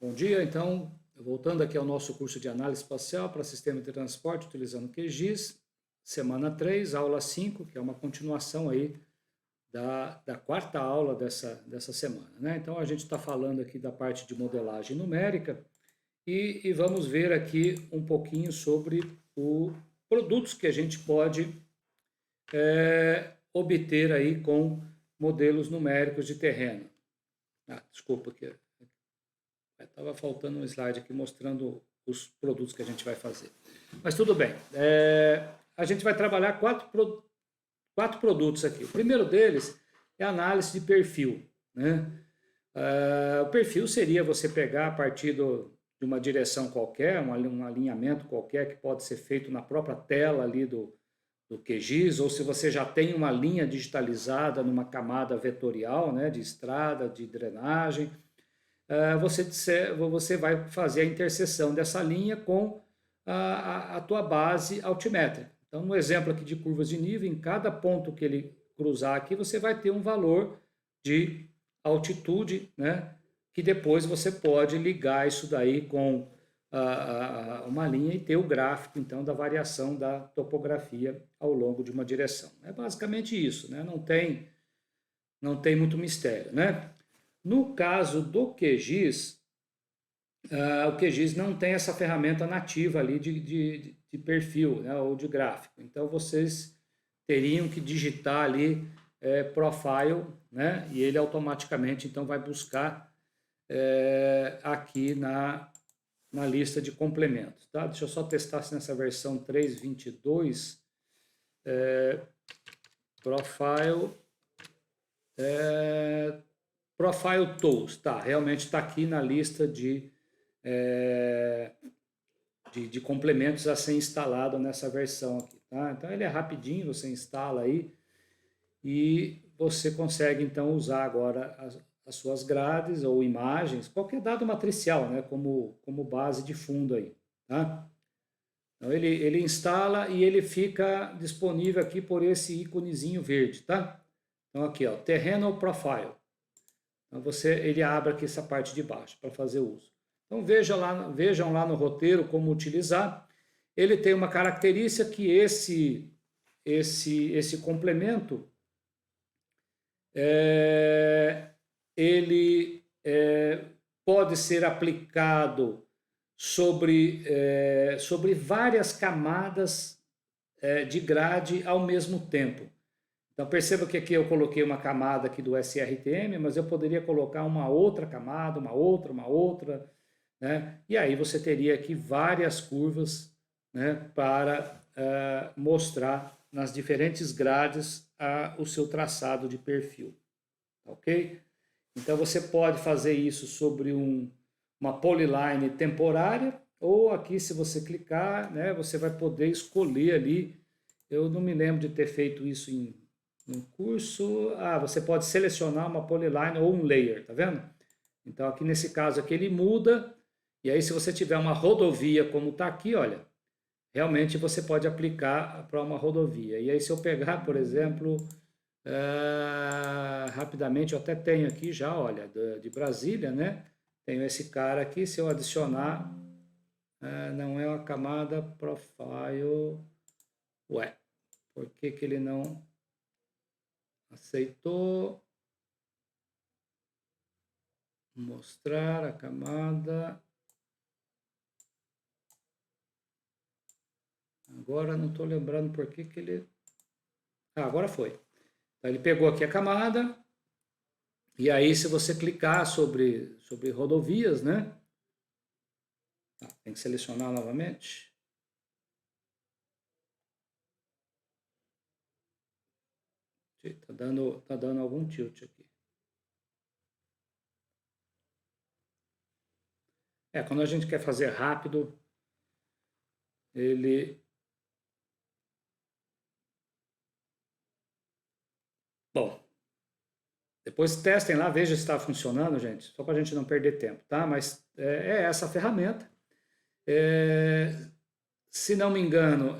Bom dia, então, voltando aqui ao nosso curso de análise espacial para sistema de transporte utilizando QGIS, semana 3, aula 5, que é uma continuação aí da quarta aula dessa semana, né? Então, a gente está falando aqui da parte de modelagem numérica e vamos ver aqui um pouquinho sobre os produtos que a gente pode obter aí com modelos numéricos de terreno. Desculpa, que estava faltando um slide aqui mostrando os produtos que a gente vai fazer. Mas tudo bem. A gente vai trabalhar quatro produtos aqui. O primeiro deles é a análise de perfil, né? O perfil seria você pegar a partir de uma direção qualquer, um alinhamento qualquer que pode ser feito na própria tela ali do QGIS, ou se você já tem uma linha digitalizada numa camada vetorial, né, de estrada, de drenagem, você vai fazer a interseção dessa linha com a tua base altimétrica. Então, no exemplo aqui de curvas de nível, em cada ponto que ele cruzar aqui, você vai ter um valor de altitude, né? Que depois você pode ligar isso daí com uma linha e ter o gráfico, então, da variação da topografia ao longo de uma direção. É basicamente isso, né? Não tem muito mistério, né? No caso do QGIS, o QGIS não tem essa ferramenta nativa ali de perfil, né, ou de gráfico. Então, vocês teriam que digitar ali profile, né, e ele automaticamente então vai buscar aqui na lista de complementos. Tá? Deixa eu só testar se nessa versão 3.22 profile Profile Tools, tá, realmente está aqui na lista de complementos a ser instalado nessa versão aqui, tá? Então ele é rapidinho, você instala aí e você consegue então usar agora as suas grades ou imagens, qualquer dado matricial, né, como base de fundo aí, tá? Então ele instala e ele fica disponível aqui por esse íconezinho verde, tá? Então aqui, ó, Terreno Profile. Então ele abre aqui essa parte de baixo para fazer uso. Então vejam lá no roteiro como utilizar. Ele tem uma característica que esse complemento ele pode ser aplicado sobre várias camadas de grade ao mesmo tempo. Então perceba que aqui eu coloquei uma camada aqui do SRTM, mas eu poderia colocar uma outra camada, uma outra, né? E aí você teria aqui várias curvas, né, para mostrar nas diferentes grades o seu traçado de perfil, ok? Então você pode fazer isso sobre uma polyline temporária, ou aqui se você clicar, né, você vai poder escolher ali. Eu não me lembro de ter feito isso no curso. Você pode selecionar uma polyline ou um layer, tá vendo? Então aqui nesse caso aqui ele muda, e aí se você tiver uma rodovia como está aqui, olha, realmente você pode aplicar para uma rodovia. E aí se eu pegar, por exemplo, rapidamente, eu até tenho aqui já, olha, de Brasília, né? Tenho esse cara aqui, se eu adicionar, não é uma camada profile, ué, por que que ele não aceitou? Mostrar a camada. Agora não estou lembrando por que que ele... agora foi. Então, ele pegou aqui a camada, e aí se você clicar sobre rodovias, né? Tem que selecionar novamente. Tá dando algum tilt aqui. Quando a gente quer fazer rápido, ele... Bom, depois testem lá, vejam se está funcionando, gente, só para a gente não perder tempo, tá? Mas é essa ferramenta. Se não me engano,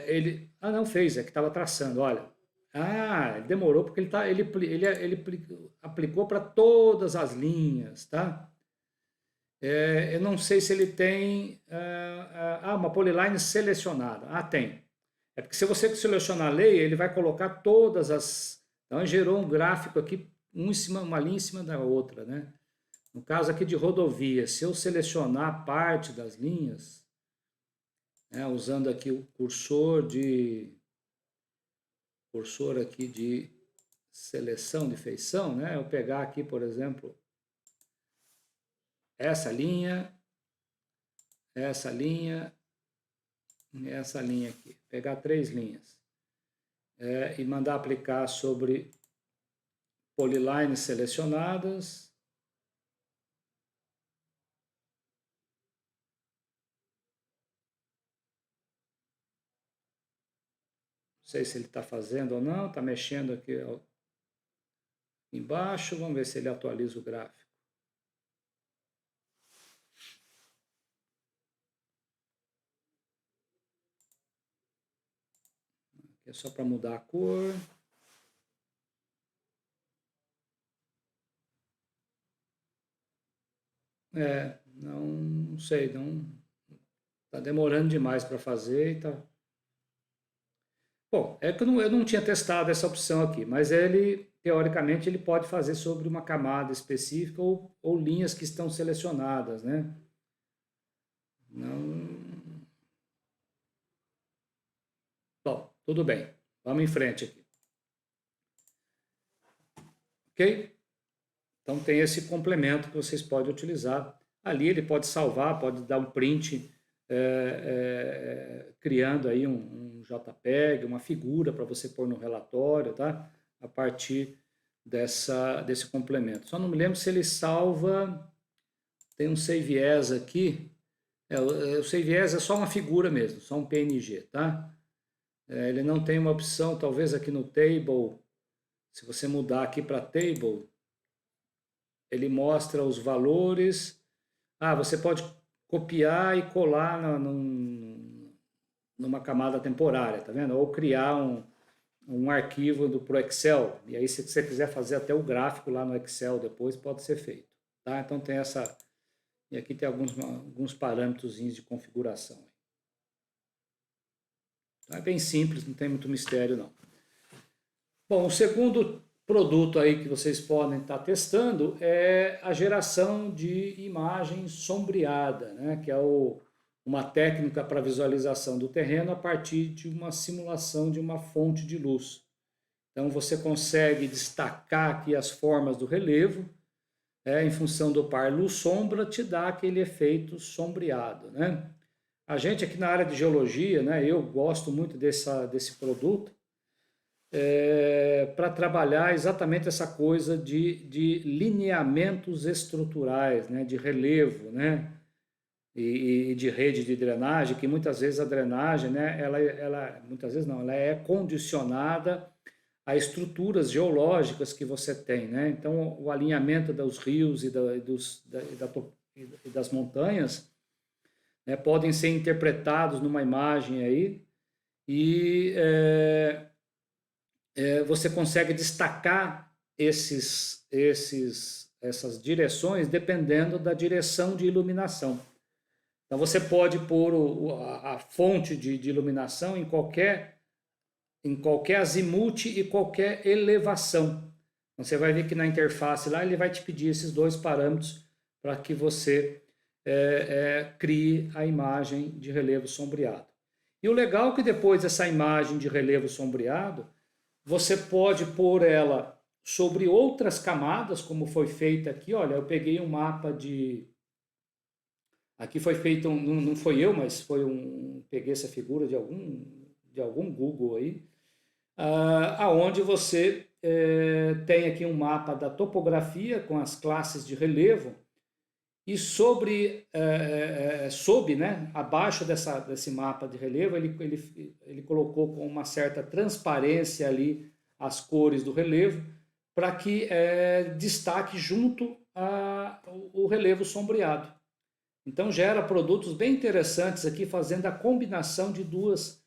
ele... não fez, é que estava traçando, olha. Ele demorou porque ele aplicou para todas as linhas, tá? Eu não sei se ele tem uma polyline selecionada. Ah, tem. É porque se você selecionar a lei, ele vai colocar todas as... Então, gerou um gráfico aqui, uma linha em cima da outra, né? No caso aqui de rodovia, se eu selecionar parte das linhas, né, usando aqui o cursor aqui de seleção de feição, né? Eu pegar aqui, por exemplo, essa linha e essa linha aqui. Pegar 3 linhas e mandar aplicar sobre polylines selecionadas. Não sei se ele está fazendo ou não, está mexendo aqui embaixo. Vamos ver se ele atualiza o gráfico. Aqui é só para mudar a cor. Não sei, não está demorando demais para fazer e tá. Bom, é que eu não tinha testado essa opção aqui, mas ele, teoricamente, ele pode fazer sobre uma camada específica ou linhas que estão selecionadas, né? Não... Bom, tudo bem. Vamos em frente aqui. Ok? Então tem esse complemento que vocês podem utilizar. Ali ele pode salvar, pode dar um print, criando aí um JPEG, uma figura para você pôr no relatório, tá? A partir desse complemento. Só não me lembro se ele salva, tem um save as aqui, o save as é só uma figura mesmo, só um PNG, tá? Ele não tem uma opção, talvez aqui no table, se você mudar aqui para table, ele mostra os valores. Você pode copiar e colar numa camada temporária, tá vendo? Ou criar um arquivo pro Excel. E aí, se você quiser fazer até o gráfico lá no Excel depois, pode ser feito. Tá? Então tem essa... E aqui tem alguns parâmetros de configuração. Tá? É bem simples, não tem muito mistério não. Bom, o segundo produto aí que vocês podem estar testando é a geração de imagem sombreada, né? Que é uma técnica para visualização do terreno a partir de uma simulação de uma fonte de luz. Então você consegue destacar aqui as formas do relevo, em função do par luz-sombra, te dá aquele efeito sombreado, né? A gente aqui na área de geologia, né, eu gosto muito desse produto, para trabalhar exatamente essa coisa de lineamentos estruturais, né, de relevo, né, e de rede de drenagem, que muitas vezes a drenagem, né, muitas vezes não, ela é condicionada a estruturas geológicas que você tem, né? Então o alinhamento dos rios e das montanhas, né, podem ser interpretados numa imagem aí e você consegue destacar essas direções dependendo da direção de iluminação. Então você pode pôr a fonte de iluminação em qualquer azimuth e qualquer elevação. Então você vai ver que na interface lá ele vai te pedir esses 2 parâmetros para que você crie a imagem de relevo sombreado. E o legal é que depois dessa imagem de relevo sombreado, você pode pôr ela sobre outras camadas, como foi feito aqui. Olha, eu peguei um mapa de... Aqui foi feito, não foi eu, mas peguei essa figura de algum Google aí, aonde você tem aqui um mapa da topografia com as classes de relevo e sob, né, abaixo desse mapa de relevo, ele colocou com uma certa transparência ali as cores do relevo para que destaque junto o relevo sombreado. Então gera produtos bem interessantes aqui, fazendo a combinação de dois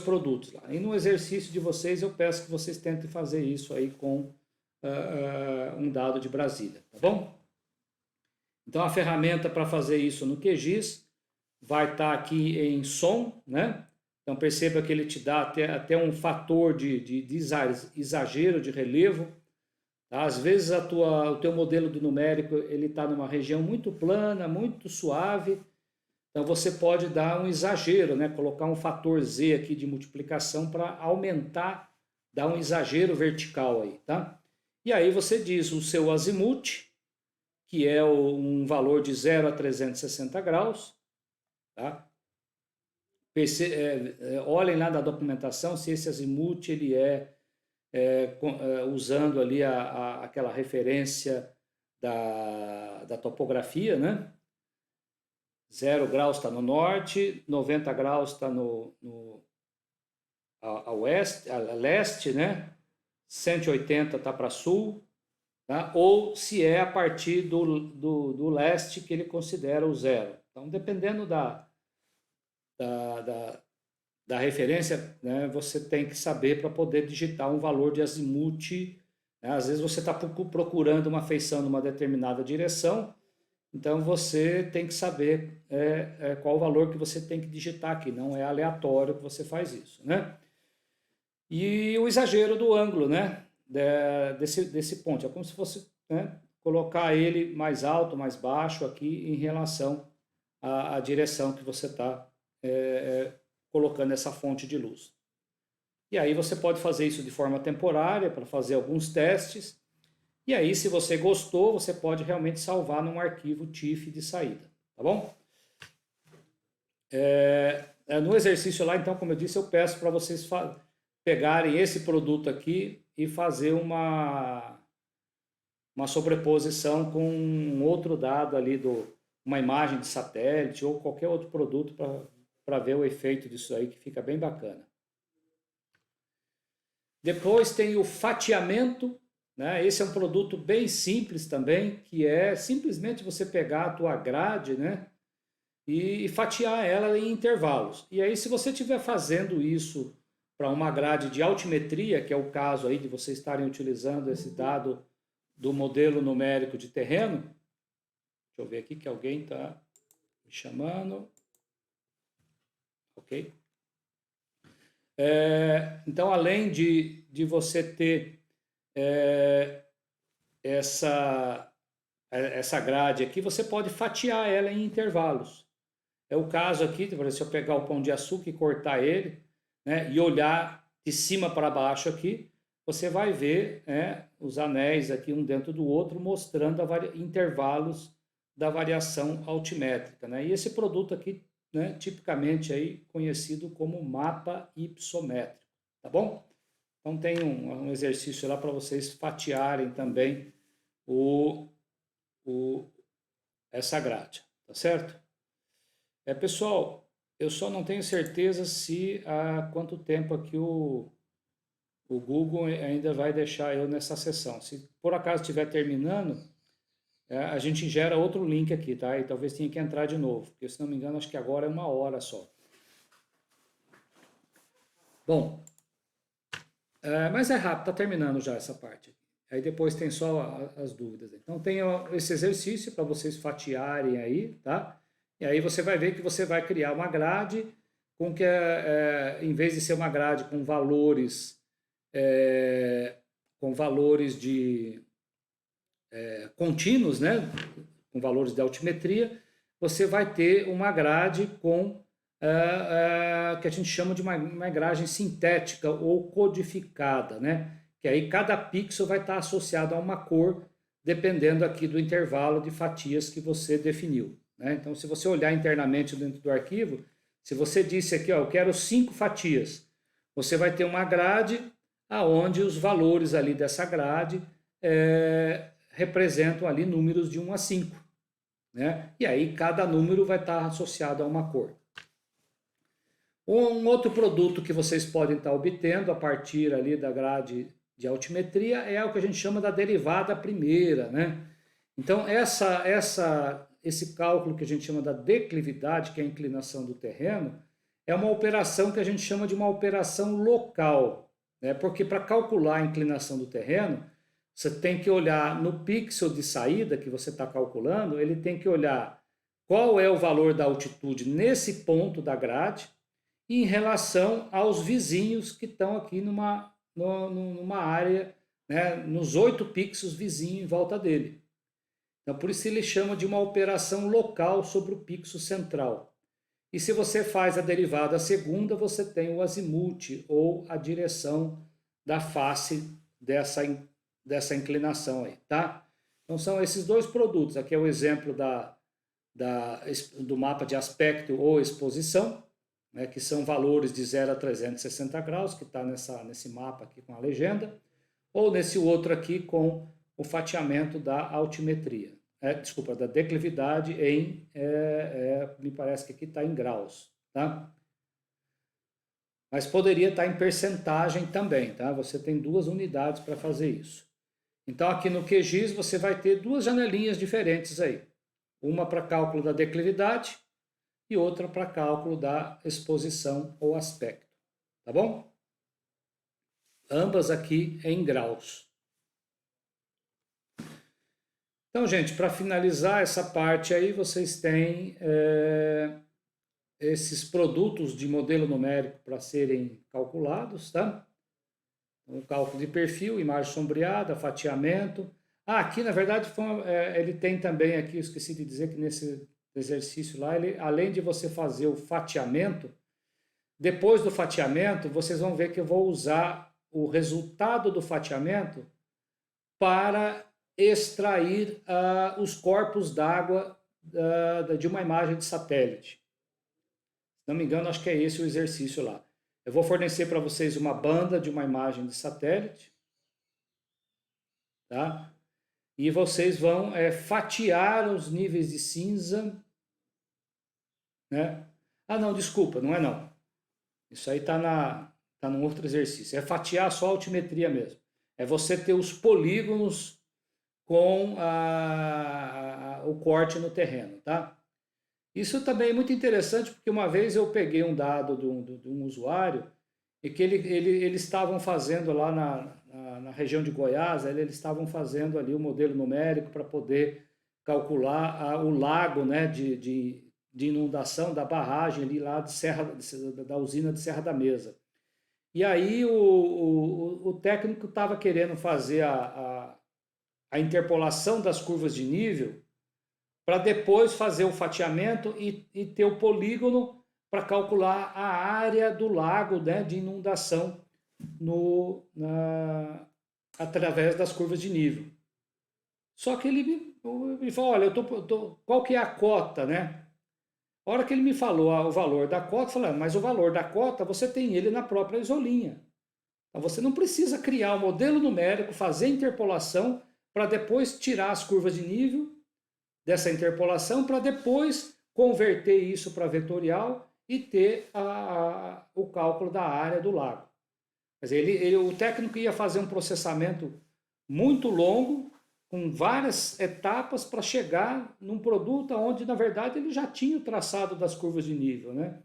produtos lá. E no exercício de vocês, eu peço que vocês tentem fazer isso aí com um dado de Brasília, tá bom? Então, a ferramenta para fazer isso no QGIS vai estar aqui em som, né? Então, perceba que ele te dá até um fator de exagero de relevo. Tá? Às vezes, o teu modelo do numérico ele está numa região muito plana, muito suave. Então, você pode dar um exagero, né? Colocar um fator Z aqui de multiplicação para aumentar, dar um exagero vertical aí, tá? E aí você diz o seu azimuth, que é um valor de 0 a 360 graus, tá? Olhem lá na documentação se esse azimuth ele usando ali aquela referência da topografia, né? 0 graus está no norte, 90 graus está a leste, né? 180 está para sul, tá? Ou se é a partir do leste que ele considera o zero. Então, dependendo da referência, né, você tem que saber para poder digitar um valor de azimuth. Né? Às vezes você está procurando uma feição numa determinada direção, então você tem que saber qual o valor que você tem que digitar aqui, não é aleatório que você faz isso, né? E o exagero do ângulo, né? Desse ponto, é como se fosse, né, colocar ele mais alto, mais baixo aqui em relação à direção que você está colocando essa fonte de luz. E aí você pode fazer isso de forma temporária para fazer alguns testes. E aí, se você gostou, você pode realmente salvar num arquivo TIFF de saída, tá bom? No exercício lá, então, como eu disse, eu peço para vocês pegarem esse produto aqui e fazer uma sobreposição com um outro dado ali, uma imagem de satélite ou qualquer outro produto para ver o efeito disso aí, que fica bem bacana. Depois tem o fatiamento. Né? Esse é um produto bem simples também, que é simplesmente você pegar a tua grade, né, e fatiar ela em intervalos. E aí, se você estiver fazendo isso para uma grade de altimetria, que é o caso aí de vocês estarem utilizando esse dado do modelo numérico de terreno, deixa eu ver aqui que alguém está me chamando. Ok? Então, além de você ter essa grade aqui, você pode fatiar ela em intervalos. É o caso aqui, se eu pegar o pão de açúcar e cortar ele, né, e olhar de cima para baixo aqui, você vai ver, né, os anéis aqui um dentro do outro, mostrando intervalos da variação altimétrica. Né? E esse produto aqui, né, tipicamente aí conhecido como mapa ipsométrico. Tá bom? Então tem um exercício lá para vocês fatiarem também essa grade, tá certo? Pessoal, eu só não tenho certeza se há quanto tempo aqui o Google ainda vai deixar eu nessa sessão. Se por acaso estiver terminando, a gente gera outro link aqui, tá? E talvez tenha que entrar de novo, porque se não me engano, acho que agora é 1 hora só. Bom, mas é rápido, está terminando já essa parte. Aí depois tem só as dúvidas. Então tem esse exercício para vocês fatiarem aí, tá? E aí você vai ver que você vai criar uma grade com que, em vez de ser uma grade com valores de contínuos, né? Com valores de altimetria, você vai ter uma grade com que a gente chama de uma grade sintética ou codificada, né? Que aí cada pixel vai estar associado a uma cor, dependendo aqui do intervalo de fatias que você definiu. Né? Então, se você olhar internamente dentro do arquivo, se você disse aqui, ó, eu quero 5 fatias, você vai ter uma grade aonde os valores ali dessa grade representam ali números de 1 a 5. Né? E aí cada número vai estar associado a uma cor. Um outro produto que vocês podem estar obtendo a partir ali da grade de altimetria é o que a gente chama da derivada primeira, né? Então, esse cálculo que a gente chama da declividade, que é a inclinação do terreno, é uma operação que a gente chama de uma operação local, né? Porque para calcular a inclinação do terreno, Você tem que olhar no pixel de saída que você está calculando, ele tem que olhar qual é o valor da altitude nesse ponto da grade em relação aos vizinhos que estão aqui numa área, né, nos 8 pixels vizinhos em volta dele. Então, por isso ele chama de uma operação local sobre o pixel central. E se você faz a derivada segunda, você tem o azimuth, ou a direção da face dessa inclinação aí, tá? Então são esses dois produtos. Aqui é o exemplo do mapa de aspecto ou exposição, né, que são valores de 0 a 360 graus, que está nesse mapa aqui com a legenda, ou nesse outro aqui com o fatiamento da altimetria. Desculpa, da declividade me parece que aqui está em graus, tá? Mas poderia estar em percentagem também, tá? Você tem 2 unidades para fazer isso. Então aqui no QGIS você vai ter 2 janelinhas diferentes aí. Uma para cálculo da declividade e outra para cálculo da exposição ou aspecto, tá bom? Ambas aqui em graus. Então, gente, para finalizar essa parte aí, vocês têm esses produtos de modelo numérico para serem calculados, tá? O cálculo de perfil, imagem sombreada, fatiamento. Aqui, na verdade, ele tem também aqui, eu esqueci de dizer que nesse exercício lá, além de você fazer o fatiamento, depois do fatiamento, vocês vão ver que eu vou usar o resultado do fatiamento para extrair os corpos d'água de uma imagem de satélite. Se não me engano, acho que é esse o exercício lá. Eu vou fornecer para vocês uma banda de uma imagem de satélite, tá? E vocês vão fatiar os níveis de cinza, né? Não, desculpa, não é não. Isso aí está num outro exercício. É fatiar só a altimetria mesmo. É você ter os polígonos com o corte no terreno, tá? Isso também é muito interessante, porque uma vez eu peguei um dado de um usuário e que eles estavam fazendo lá na região de Goiás, eles estavam fazendo ali o modelo numérico para poder calcular o lago, né, de inundação da barragem ali lá da usina de Serra da Mesa. E aí o técnico estava querendo fazer a interpolação das curvas de nível para depois fazer o fatiamento e ter o polígono para calcular a área do lago, né, de inundação através das curvas de nível. Só que ele me falou, olha, qual que é a cota, né? A hora que ele me falou o valor da cota, eu falei, mas o valor da cota você tem ele na própria isolinha. Então você não precisa criar um modelo numérico, fazer interpolação para depois tirar as curvas de nível dessa interpolação para depois converter isso para vetorial e ter o cálculo da área do lago. Mas o técnico ia fazer um processamento muito longo, com várias etapas para chegar num produto onde, na verdade, ele já tinha o traçado das curvas de nível, né?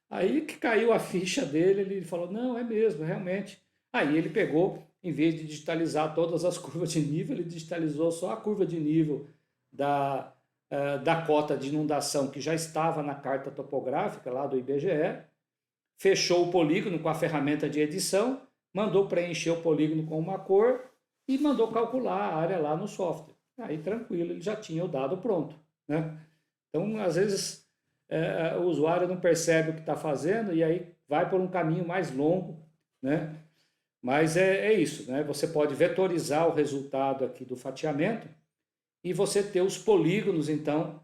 Aí que caiu a ficha dele, ele falou, não, é mesmo, realmente. Aí ele pegou, em vez de digitalizar todas as curvas de nível, ele digitalizou só a curva de nível da cota de inundação que já estava na carta topográfica lá do IBGE, fechou o polígono com a ferramenta de edição, mandou preencher o polígono com uma cor e mandou calcular a área lá no software. Aí tranquilo, ele já tinha o dado pronto, né? Então, às vezes, o usuário não percebe o que está fazendo e aí vai por um caminho mais longo, né? Mas é isso, né? Você pode vetorizar o resultado aqui do fatiamento e você ter os polígonos, então,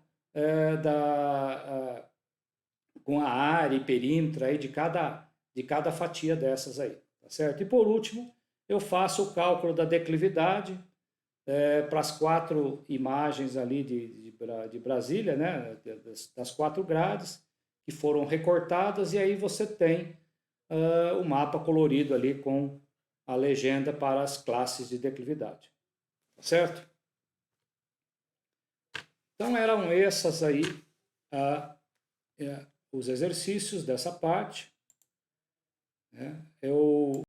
com a área e perímetro aí de cada fatia dessas aí, tá certo? E por último, eu faço o cálculo da declividade para as 4 imagens ali de Brasília, né? Das 4 grades que foram recortadas, e aí você tem o mapa colorido ali com a legenda para as classes de declividade, tá certo? Então eram essas aí os exercícios dessa parte, né? Eu